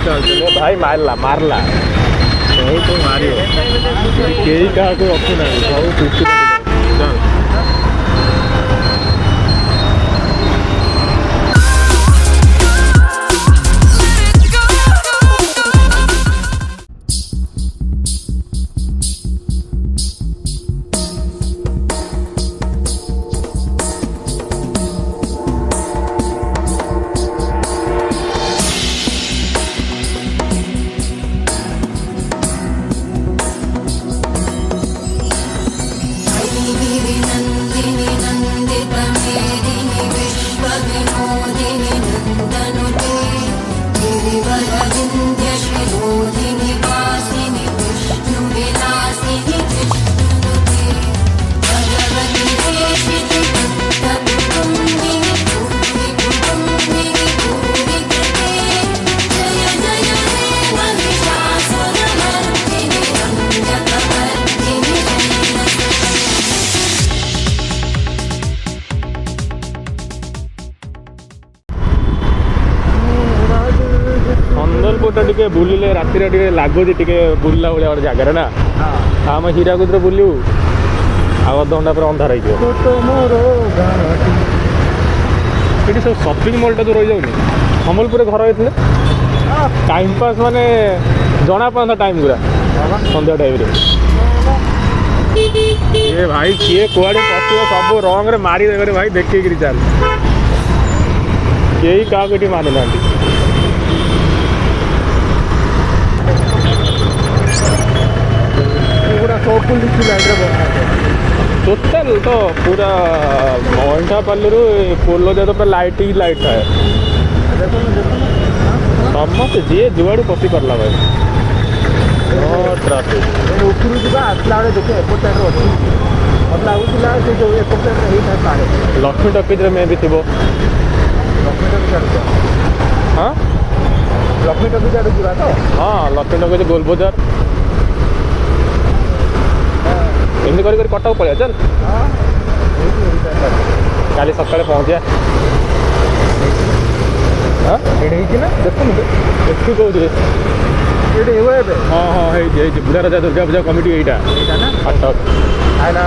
चल चल भाई मारला मारला बहुत मारियो केही काहाको रखु ना सब खुशी चल टे बुलिले राति टे लगुच टे बुलला भाया गोटे जगार ना आम हीराकुद बुलू आध घंटा पर अंधार ये सब सपिंग मॉल टा तो रही जाऊनी सम्बलपुर घर होते टाइम पास माने जना पाता टाइम पूरा सन्ध्या टाइम ये भाई किए कुआड़े पशु सब रंग मारी देवे भाई देखिए चल कई क्या मानु ना टोटल तो पूरा मोइंठा पल्लू पोलो दे तो पूरा लाइट ही लाइट है समस्त जी जुआड़ पशि पारा भाई ट्राफिक उपरू जा आसला देखे एपट साइड अच्छी मत लगुला से जो एपट साइड लक्ष्मी टॉकीज में भी थी लक्ष्मी टॉकीज हाँ लक्ष्मी टॉकीज आड़े जा तो हाँ लक्ष्मी टॉकीज गोल बाजार एमती कर कटक पड़े चल काली सकाଳେ पहुँचा हाँ देखुन देखु कौन हाँ हाँ है बुढ़ा राजा दुर्गा पूजा कमिटी यहाँ कटक आइला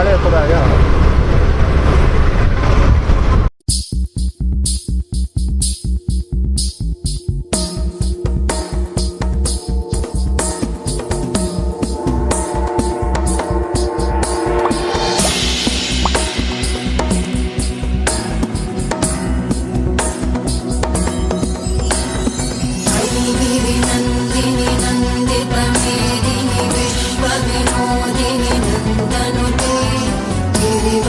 बेले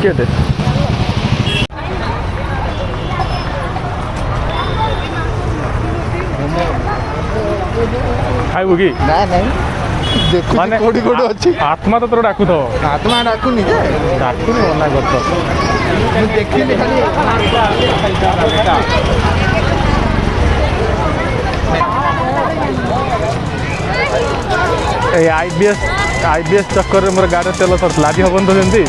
ଟିକେଟ୍ ଖାଇବୁ କି? ନା ନାଇଁ ଦେଖୁଛି ମାନେ କୋଉଠି କୋଉଠି ଅଛି। ଆତ୍ମା ତ ତୋର ଡାକୁଥିବ। ଆତ୍ମା ଡାକୁନି ଯେ ଡାକୁନି ମନା କରୁଛ। ମୁଁ ଦେଖିଲି ଖାଲି এই আইবিএস চক্করে মোর গাড়ির তেল সরছিল আজ হবন তো যেমতি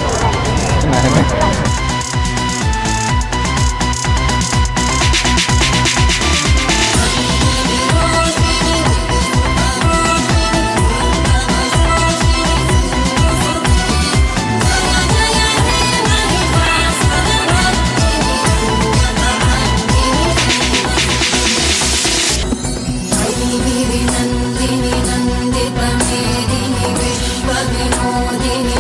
नंदिनी नंदित मेदिनी विश्व विनोदिनी